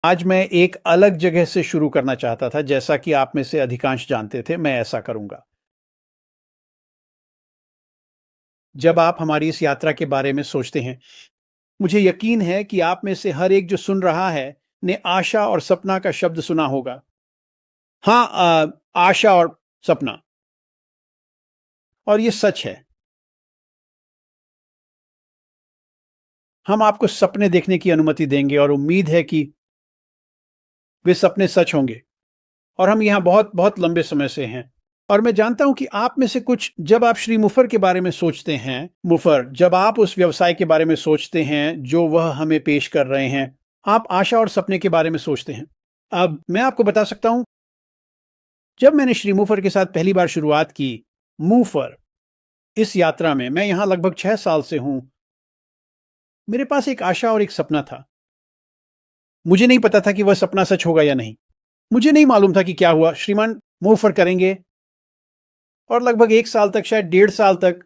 आज मैं एक अलग जगह से शुरू करना चाहता था, जैसा कि आप में से अधिकांश जानते थे, मैं ऐसा करूंगा। जब आप हमारी इस यात्रा के बारे में सोचते हैं, मुझे यकीन है कि आप में से हर एक जो सुन रहा है, ने आशा और सपना का शब्द सुना होगा। हाँ, आशा और सपना। और ये सच है। हम आपको सपने देखने की अनुमति देंगे और उम्मीद है कि वे सपने सच होंगे। और हम यहाँ बहुत बहुत लंबे समय से हैं। और मैं जानता हूं कि आप में से कुछ, जब आप श्री मुफर के बारे में सोचते हैं, मुफर, जब आप उस व्यवसाय के बारे में सोचते हैं जो वह हमें पेश कर रहे हैं, आप आशा और सपने के बारे में सोचते हैं। अब मैं आपको बता सकता हूं, जब मैंने श्री मुफर के साथ पहली बार शुरुआत की, मुफर, इस यात्रा में, मैं यहां लगभग 6 साल से हूं। मेरे पास एक आशा और एक सपना था। मुझे नहीं पता था कि वह सपना सच होगा या नहीं। मुझे नहीं मालूम था कि क्या हुआ। श्रीमान मुफर करेंगे, और लगभग 1 साल तक, शायद 1.5 साल तक,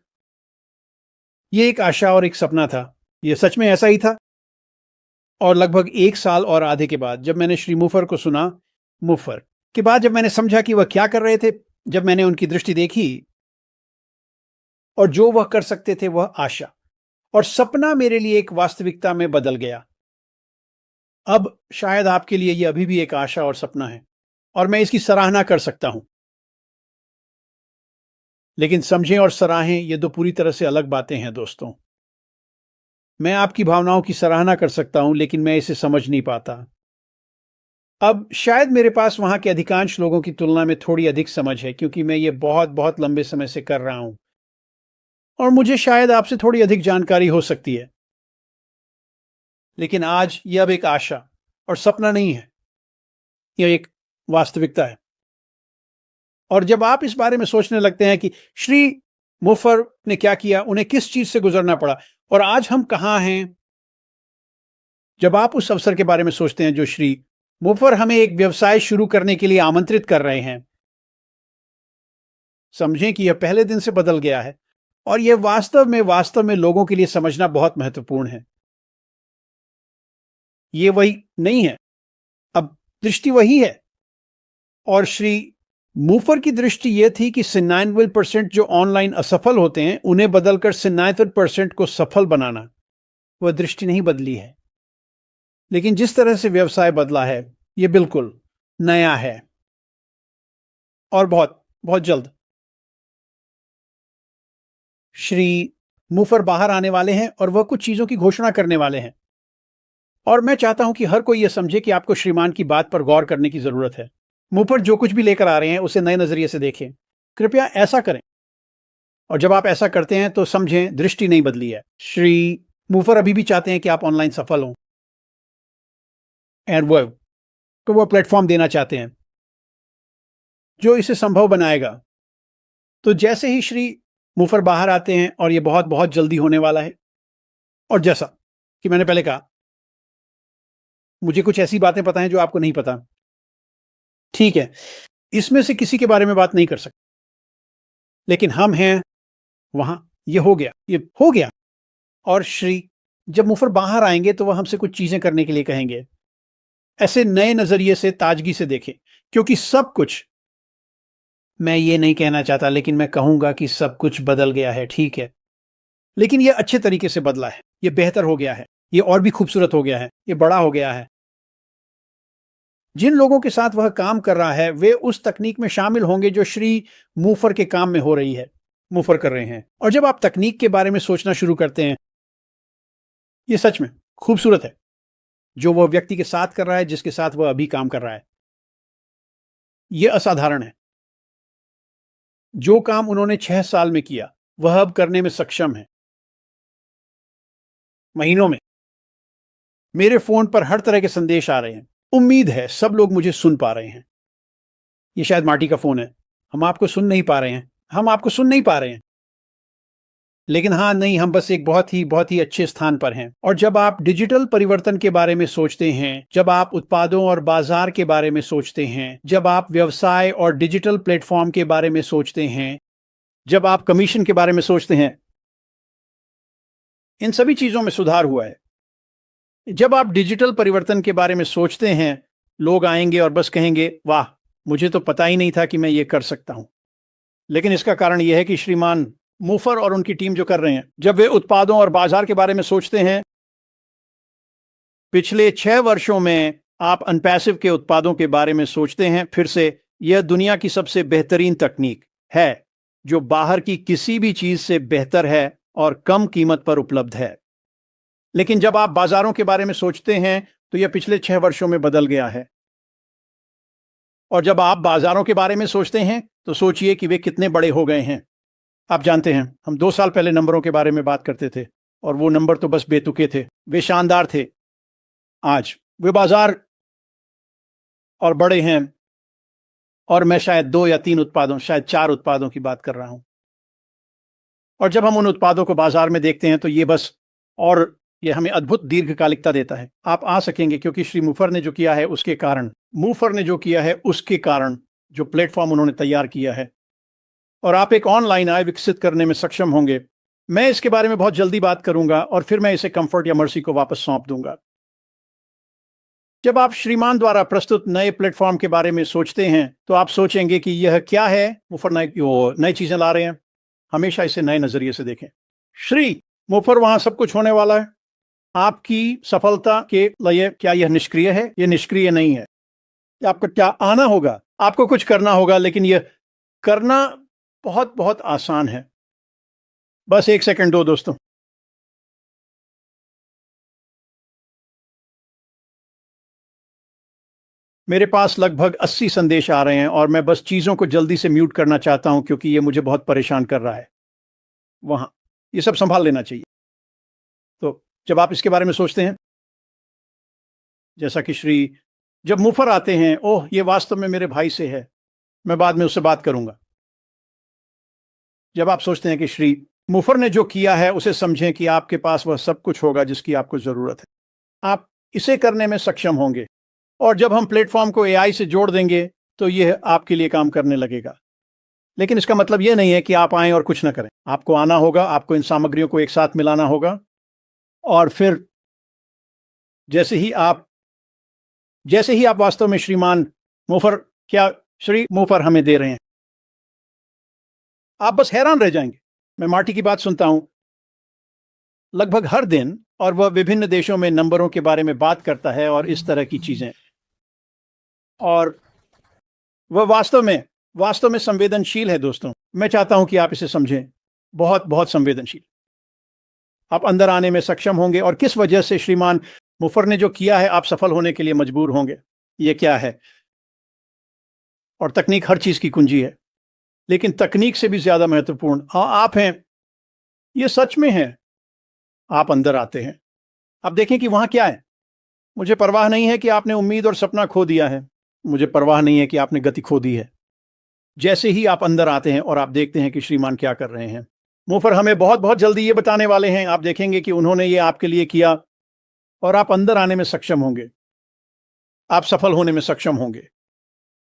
ये एक आशा और एक सपना था। ये सच में ऐसा ही था। और लगभग 1 साल और आधे के बाद, जब मैंने श्री मुफर को सुना, मुफर के बाद जब मैंने समझा कि वह क्या कर रहे थे, जब मैंने उनकी दृष्टि देखी और जो वह कर सकते थे, वह आशा और सपना मेरे लिए एक वास्तविकता में बदल गया। अब शायद आपके लिए यह अभी भी एक आशा और सपना है, और मैं इसकी सराहना कर सकता हूं। लेकिन समझें और सराहें, ये दो पूरी तरह से अलग बातें हैं दोस्तों। मैं आपकी भावनाओं की सराहना कर सकता हूं, लेकिन मैं इसे समझ नहीं पाता। अब शायद मेरे पास वहां के अधिकांश लोगों की तुलना में थोड़ी अधिक समझ है, क्योंकि मैं ये बहुत बहुत लंबे समय से कर रहा हूं, और मुझे शायद आपसे थोड़ी अधिक जानकारी हो सकती है। लेकिन आज यह अब एक आशा और सपना नहीं है, यह एक वास्तविकता है। और जब आप इस बारे में सोचने लगते हैं कि श्री मुफर ने क्या किया, उन्हें किस चीज से गुजरना पड़ा, और आज हम कहां हैं, जब आप उस अवसर के बारे में सोचते हैं जो श्री मुफर हमें एक व्यवसाय शुरू करने के लिए आमंत्रित कर रहे हैं, समझें कि यह पहले दिन से बदल गया है। और यह वास्तव में लोगों के लिए समझना बहुत महत्वपूर्ण है। ये वही नहीं है। अब दृष्टि वही है। और श्री मूफर की दृष्टि यह थी कि 99% जो ऑनलाइन असफल होते हैं, उन्हें बदलकर 99% को सफल बनाना। वह दृष्टि नहीं बदली है। लेकिन जिस तरह से व्यवसाय बदला है, यह बिल्कुल नया है, और बहुत बहुत जल्द श्री मुफर बाहर आने वाले हैं, और वह कुछ चीजों की घोषणा करने वाले हैं। और मैं चाहता हूं कि हर कोई यह समझे कि आपको श्रीमान की बात पर गौर करने की जरूरत है। मुफर जो कुछ भी लेकर आ रहे हैं, उसे नए नजरिए से देखें। कृपया ऐसा करें। और जब आप ऐसा करते हैं, तो समझें, दृष्टि नहीं बदली है। श्री मुफर अभी भी चाहते हैं कि आप ऑनलाइन सफल हों, और वह प्लेटफॉर्म देना चाहते हैं जो इसे संभव बनाएगा। तो जैसे ही श्री मुफर बाहर आते हैं, और यह बहुत बहुत जल्दी होने वाला है, और जैसा कि मैंने पहले कहा, मुझे कुछ ऐसी बातें पता हैं जो आपको नहीं पता। ठीक है, इसमें से किसी के बारे में बात नहीं कर सकते, लेकिन हम हैं वहां। ये हो गया। और श्री जब मुफर बाहर आएंगे, तो वह हमसे कुछ चीजें करने के लिए कहेंगे। ऐसे नए नजरिए से, ताजगी से देखें, क्योंकि सब कुछ, मैं ये नहीं कहना चाहता, लेकिन मैं कहूंगा कि सब कुछ बदल गया है, ठीक है। लेकिन यह अच्छे तरीके से बदला है। यह बेहतर हो गया है। यह और भी खूबसूरत हो गया है। यह बड़ा हो गया है। जिन लोगों के साथ वह काम कर रहा है, वे उस तकनीक में शामिल होंगे जो श्री मूफर के काम में हो रही है, मूफर कर रहे हैं। और जब आप तकनीक के बारे में सोचना शुरू करते हैं, यह सच में खूबसूरत है जो वह व्यक्ति के साथ कर रहा है, जिसके साथ वह अभी काम कर रहा है। यह असाधारण है। जो काम उन्होंने 6 साल में किया, वह अब करने में सक्षम है महीनों में। मेरे फोन पर हर तरह के संदेश आ रहे हैं। उम्मीद है सब लोग मुझे सुन पा रहे हैं। ये शायद मार्टी का फोन है। हम आपको सुन नहीं पा रहे हैं। हम आपको सुन नहीं पा रहे हैं। लेकिन हाँ, नहीं, हम बस एक बहुत ही अच्छे स्थान पर हैं। और जब आप डिजिटल परिवर्तन के बारे में सोचते हैं, जब आप उत्पादों और बाजार के बारे में सोचते हैं, जब आप व्यवसाय और डिजिटल प्लेटफॉर्म के बारे में सोचते हैं, जब आप कमीशन के बारे में सोचते हैं, इन सभी चीजों में सुधार हुआ है। जब आप डिजिटल परिवर्तन के बारे में सोचते हैं, लोग आएंगे और बस कहेंगे, वाह, मुझे तो पता ही नहीं था कि मैं ये कर सकता हूं। लेकिन इसका कारण यह है कि श्रीमान मूफर और उनकी टीम जो कर रहे हैं, जब वे उत्पादों और बाजार के बारे में सोचते हैं, पिछले 6 वर्षों में आप अनपैसिव के उत्पादों के बारे में सोचते हैं, फिर से यह दुनिया की सबसे बेहतरीन तकनीक है जो बाहर की किसी भी चीज से बेहतर है और कम कीमत पर उपलब्ध है। लेकिन जब आप बाजारों के बारे में सोचते हैं तो यह पिछले 6 वर्षों में बदल गया है। और जब आप बाजारों के बारे में सोचते हैं तो सोचिए कि वे कितने बड़े हो गए हैं। आप जानते हैं, हम 2 साल पहले नंबरों के बारे में बात करते थे और वो नंबर तो बस बेतुके थे, वे शानदार थे। आज वे बाजार और बड़े हैं, और मैं शायद 2 या 3 उत्पादों, शायद 4 उत्पादों की बात कर रहा हूं। और जब हम उन उत्पादों को बाजार में देखते हैं तो ये बस, और ये हमें अद्भुत दीर्घकालिकता देता है। आप आ सकेंगे क्योंकि श्री मूफर ने जो किया है उसके कारण, जो प्लेटफॉर्म उन्होंने तैयार किया है, और आप एक ऑनलाइन आय विकसित करने में सक्षम होंगे। मैं इसके बारे में बहुत जल्दी बात करूंगा और फिर मैं इसे कंफर्ट या मर्सी को वापस सौंप दूंगा। जब आप श्रीमान द्वारा प्रस्तुत नए प्लेटफॉर्म के बारे में सोचते हैं तो आप सोचेंगे कि यह क्या है, मुफर नई चीजें ला रहे हैं। हमेशा इसे नए नजरिए से देखें। श्री मुफर, वहां सब कुछ होने वाला है। आपकी सफलता के लिए क्या यह निष्क्रिय है? यह निष्क्रिय नहीं है। आपको क्या आना होगा, आपको कुछ करना होगा, लेकिन यह करना बहुत बहुत आसान है। बस 1 सेकंड दो दोस्तों। मेरे पास लगभग 80 संदेश आ रहे हैं और मैं बस चीजों को जल्दी से म्यूट करना चाहता हूं क्योंकि ये मुझे बहुत परेशान कर रहा है। वहां ये सब संभाल लेना चाहिए। तो जब आप इसके बारे में सोचते हैं, जैसा कि श्री जब मुफर आते हैं, ओह ये वास्तव में मेरे भाई से है, मैं बाद में उससे बात करूंगा। जब आप सोचते हैं कि श्री मुफर ने जो किया है उसे समझें कि आपके पास वह सब कुछ होगा जिसकी आपको जरूरत है। आप इसे करने में सक्षम होंगे। और जब हम प्लेटफॉर्म को एआई से जोड़ देंगे तो यह आपके लिए काम करने लगेगा। लेकिन इसका मतलब यह नहीं है कि आप आएं और कुछ ना करें। आपको आना होगा, आपको इन सामग्रियों को एक साथ मिलाना होगा, और फिर जैसे ही आप वास्तव में श्रीमान मुफर, क्या श्री मुफर हमें दे रहे हैं, आप बस हैरान रह जाएंगे। मैं मार्टी की बात सुनता हूं लगभग हर दिन, और वह विभिन्न देशों में नंबरों के बारे में बात करता है और इस तरह की चीजें, और वह वास्तव में संवेदनशील है दोस्तों। मैं चाहता हूं कि आप इसे समझें, बहुत बहुत संवेदनशील। आप अंदर आने में सक्षम होंगे और किस वजह से श्रीमान मुफर ने जो किया है आप सफल होने के लिए मजबूर होंगे। यह क्या है? और तकनीक हर चीज की कुंजी है, लेकिन तकनीक से भी ज्यादा महत्वपूर्ण आप हैं। यह सच में है। आप अंदर आते हैं, आप देखें कि वहां क्या है। मुझे परवाह नहीं है कि आपने उम्मीद और सपना खो दिया है, मुझे परवाह नहीं है कि आपने गति खो दी है। जैसे ही आप अंदर आते हैं और आप देखते हैं कि श्रीमान क्या कर रहे हैं, मुफर हमें बहुत बहुत जल्दी ये बताने वाले हैं। आप देखेंगे कि उन्होंने ये आपके लिए किया और आप अंदर आने में सक्षम होंगे, आप सफल होने में सक्षम होंगे।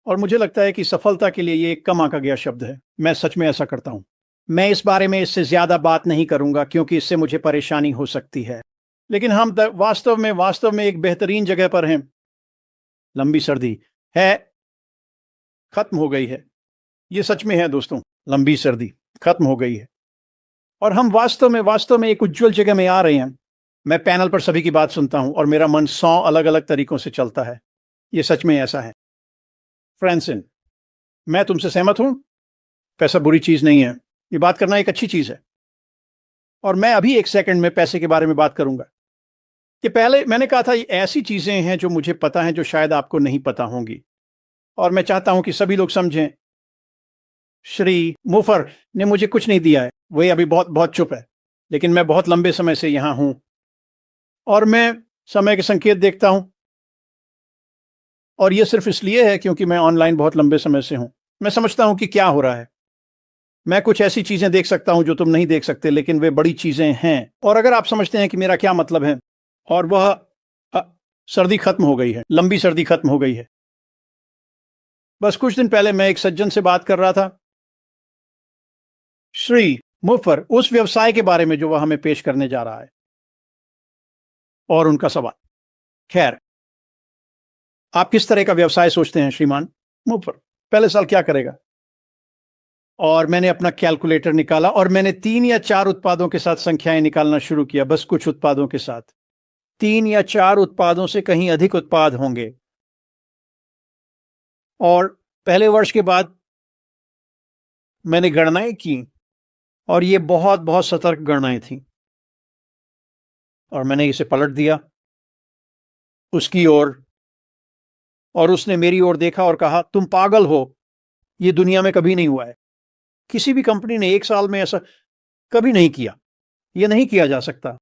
और मुझे लगता है कि सफलता के लिए ये एक कम आंका गया शब्द है। मैं सच में ऐसा करता हूं। मैं इस बारे में इससे ज्यादा बात नहीं करूंगा क्योंकि इससे मुझे परेशानी हो सकती है। लेकिन हम वास्तव में एक बेहतरीन जगह पर हैं। लंबी सर्दी है, खत्म हो गई है। ये सच में है दोस्तों, लंबी सर्दी खत्म हो गई है और हम वास्तव में एक उज्जवल जगह में आ रहे हैं। मैं पैनल पर सभी की बात सुनता हूं और मेरा मन 100 अलग अलग तरीकों से चलता है। ये सच में ऐसा है। फ्रांसिन, मैं तुमसे सहमत हूं। पैसा बुरी चीज नहीं है, ये बात करना एक अच्छी चीज है। और मैं अभी 1 सेकंड में पैसे के बारे में बात करूंगा। कि पहले मैंने कहा था ये ऐसी चीजें हैं जो मुझे पता है जो शायद आपको नहीं पता होंगी, और मैं चाहता हूं कि सभी लोग समझें। श्री मुफर ने मुझे कुछ नहीं दिया है, वही अभी बहुत बहुत चुप है, लेकिन मैं बहुत लंबे समय से यहां हूं और मैं समय के संकेत देखता हूं, और यह सिर्फ इसलिए है क्योंकि मैं ऑनलाइन बहुत लंबे समय से हूं। मैं समझता हूं कि क्या हो रहा है। मैं कुछ ऐसी चीजें देख सकता हूं जो तुम नहीं देख सकते, लेकिन वे बड़ी चीजें हैं। और अगर आप समझते हैं कि मेरा क्या मतलब है, और वह सर्दी खत्म हो गई है, लंबी सर्दी खत्म हो गई है। बस कुछ दिन पहले मैं एक सज्जन से बात कर रहा था, श्री मुफर, उस व्यवसाय के बारे में जो वह हमें पेश करने जा रहा है। और उनका सवाल। खैर, आप किस तरह का व्यवसाय सोचते हैं श्रीमान मुफर? पहले साल क्या करेगा? और मैंने अपना कैलकुलेटर निकाला और मैंने 3 या 4 उत्पादों के साथ संख्याएं निकालना शुरू किया, बस कुछ उत्पादों के साथ। 3 या 4 उत्पादों से कहीं अधिक उत्पाद होंगे। और पहले वर्ष के बाद मैंने गणनाएं की और ये बहुत बहुत सतर्क गणनाएं थी। और मैंने इसे पलट दिया उसकी ओर, और उसने मेरी ओर देखा और कहा, तुम पागल हो, ये दुनिया में कभी नहीं हुआ है। किसी भी कंपनी ने 1 साल में ऐसा कभी नहीं किया, ये नहीं किया जा सकता।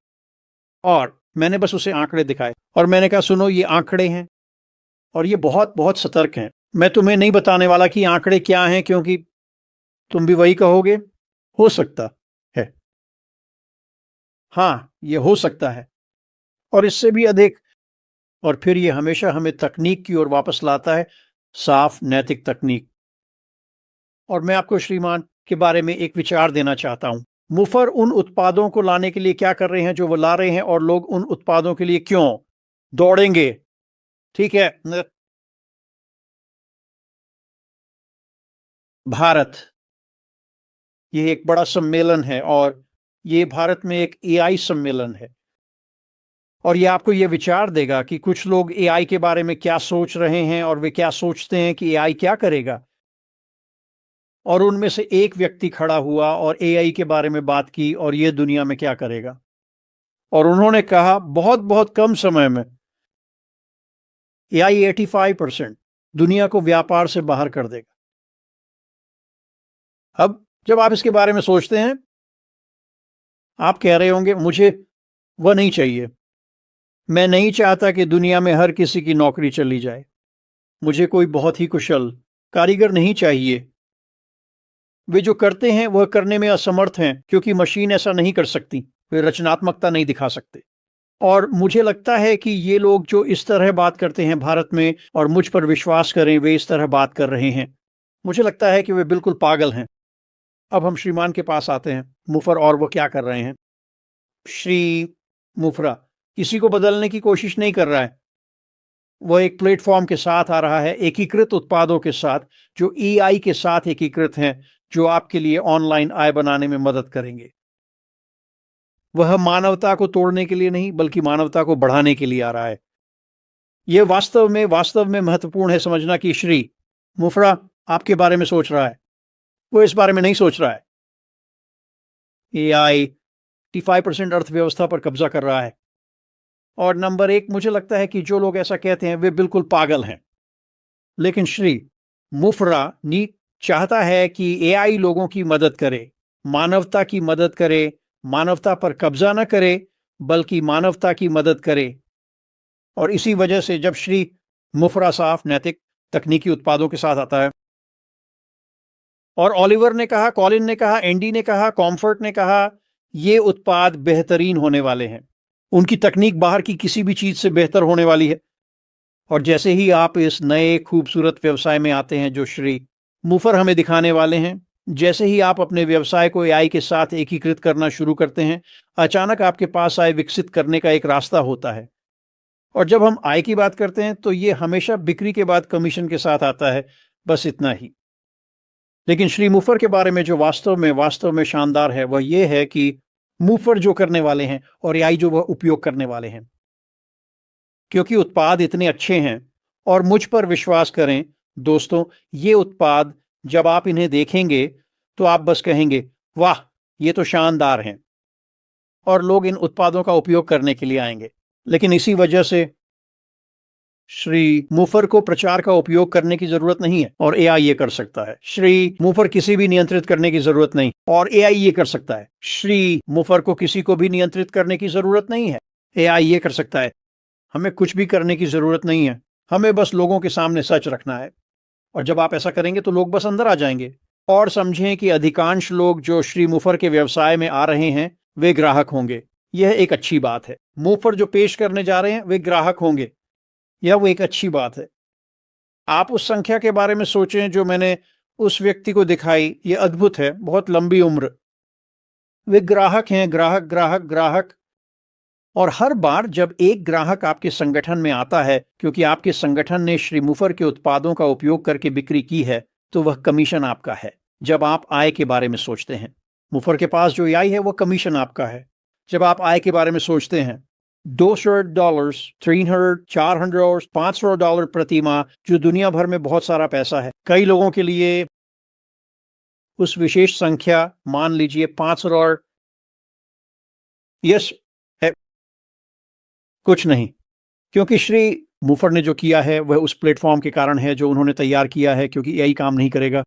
और मैंने बस उसे आंकड़े दिखाए और मैंने कहा, सुनो, ये आंकड़े हैं और ये बहुत बहुत सतर्क हैं। मैं तुम्हें नहीं बताने वाला कि आंकड़े क्या हैं, क्योंकि तुम भी वही कहोगे, हो सकता है। हाँ, ये हो सकता है और इससे भी अधिक। और फिर ये हमेशा हमें तकनीक की ओर वापस लाता है, साफ नैतिक तकनीक। और मैं आपको श्रीमान के बारे में एक विचार देना चाहता हूं। मुफर उन उत्पादों को लाने के लिए क्या कर रहे हैं जो वो ला रहे हैं, और लोग उन उत्पादों के लिए क्यों दौड़ेंगे। ठीक है, भारत, ये एक बड़ा सम्मेलन है और ये भारत में एक एआई सम्मेलन है। और ये आपको ये विचार देगा कि कुछ लोग एआई के बारे में क्या सोच रहे हैं और वे क्या सोचते हैं कि एआई क्या करेगा। और उनमें से एक व्यक्ति खड़ा हुआ और एआई के बारे में बात की और ये दुनिया में क्या करेगा। और उन्होंने कहा, बहुत बहुत कम समय में एआई 85% दुनिया को व्यापार से बाहर कर देगा। अब जब आप इसके बारे में सोचते हैं, आप कह रहे होंगे, मुझे वह नहीं चाहिए। मैं नहीं चाहता कि दुनिया में हर किसी की नौकरी चली जाए। मुझे कोई बहुत ही कुशल कारीगर नहीं चाहिए। वे जो करते हैं वह करने में असमर्थ हैं, क्योंकि मशीन ऐसा नहीं कर सकती। वे रचनात्मकता नहीं दिखा सकते। और मुझे लगता है कि ये लोग जो इस तरह बात करते हैं भारत में, और मुझ पर विश्वास करें, वे इस तरह बात कर रहे हैं, मुझे लगता है कि वे बिल्कुल पागल हैं। अब हम श्रीमान के पास आते हैं, मुफर, और वो क्या कर रहे हैं। श्री मुफरा किसी को बदलने की कोशिश नहीं कर रहा है। वह एक प्लेटफॉर्म के साथ आ रहा है, एकीकृत उत्पादों के साथ, जो एआई के साथ एकीकृत हैं, जो आपके लिए ऑनलाइन आय बनाने में मदद करेंगे। वह मानवता को तोड़ने के लिए नहीं, बल्कि मानवता को बढ़ाने के लिए आ रहा है। यह वास्तव में महत्वपूर्ण है समझना कि श्री मुफरा आपके बारे में सोच रहा है, वो इस बारे में नहीं सोच रहा है। एआई 85% अर्थव्यवस्था पर कब्जा कर रहा है। और नंबर 1, मुझे लगता है कि जो लोग ऐसा कहते हैं वे बिल्कुल पागल हैं। लेकिन श्री मुफरा नी चाहता है कि एआई लोगों की मदद करे, मानवता की मदद करे, मानवता पर कब्जा न करे, बल्कि मानवता की मदद करे। और इसी वजह से जब श्री मुफरा साफ नैतिक तकनीकी उत्पादों के साथ आता है, और ऑलिवर ने कहा, कॉलिन ने कहा, एंडी ने कहा, कॉम्फर्ट ने कहा, ये उत्पाद बेहतरीन होने वाले हैं। उनकी तकनीक बाहर की किसी भी चीज से बेहतर होने वाली है। और जैसे ही आप इस नए खूबसूरत व्यवसाय में आते हैं जो श्री मुफर हमें दिखाने वाले हैं, जैसे ही आप अपने व्यवसाय को एआई के साथ एकीकृत करना शुरू करते हैं, अचानक आपके पास आय विकसित करने का एक रास्ता होता है। और जब हम आय की बात करते हैं तो ये हमेशा बिक्री के बाद कमीशन के साथ आता है, बस इतना ही। लेकिन श्री मुफर के बारे में जो वास्तव में शानदार है, वह यह है कि मुफर जो करने वाले हैं और एआई जो वह उपयोग करने वाले हैं, क्योंकि उत्पाद इतने अच्छे हैं। और मुझ पर विश्वास करें दोस्तों, ये उत्पाद जब आप इन्हें देखेंगे तो आप बस कहेंगे, वाह, ये तो शानदार हैं। और लोग इन उत्पादों का उपयोग करने के लिए आएंगे। लेकिन इसी वजह से श्री मुफर को प्रचार का उपयोग करने की जरूरत नहीं है, और एआई ये कर सकता है। श्री मुफर किसी भी नियंत्रित करने की जरूरत नहीं, और एआई ये कर सकता है। श्री मुफर को किसी को भी नियंत्रित करने की जरूरत नहीं है, एआई ये कर सकता है। हमें कुछ भी करने की जरूरत नहीं है, हमें बस लोगों के सामने सच रखना है। और जब आप ऐसा करेंगे तो लोग बस अंदर आ जाएंगे। और समझें कि अधिकांश लोग जो श्री मुफर के व्यवसाय में आ रहे हैं वे ग्राहक होंगे। यह एक अच्छी बात है। मुफर जो पेश करने जा रहे हैं वे ग्राहक होंगे, यह वो एक अच्छी बात है। आप उस संख्या के बारे में सोचें जो मैंने उस व्यक्ति को दिखाई, यह अद्भुत है, बहुत लंबी उम्र। वे ग्राहक हैं, ग्राहक ग्राहक ग्राहक। और हर बार जब एक ग्राहक आपके संगठन में आता है क्योंकि आपके संगठन ने श्री मुफर के उत्पादों का उपयोग करके बिक्री की है, तो वह कमीशन आपका है। जब आप आय के बारे में सोचते हैं, मुफर के पास जो आय है वह कमीशन आपका है। जब आप आय के बारे में सोचते हैं, $200, $300, $400, $500 प्रति माह, जो दुनिया भर में बहुत सारा पैसा है। कई लोगों के लिए उस विशेष संख्या, मान लीजिए $500, यस है कुछ नहीं, क्योंकि श्री मुफर ने जो किया है वह उस प्लेटफॉर्म के कारण है जो उन्होंने तैयार किया है, क्योंकि एआई काम नहीं करेगा।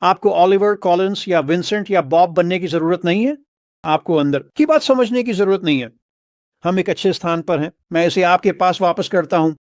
आपको ऑलिवर कॉलिंस या विंसेंट या बॉब बनने की जरूरत नहीं है। आपको अंदर की बात समझने की जरूरत नहीं है। हम एक अच्छे स्थान पर हैं। मैं इसे आपके पास वापस करता हूं।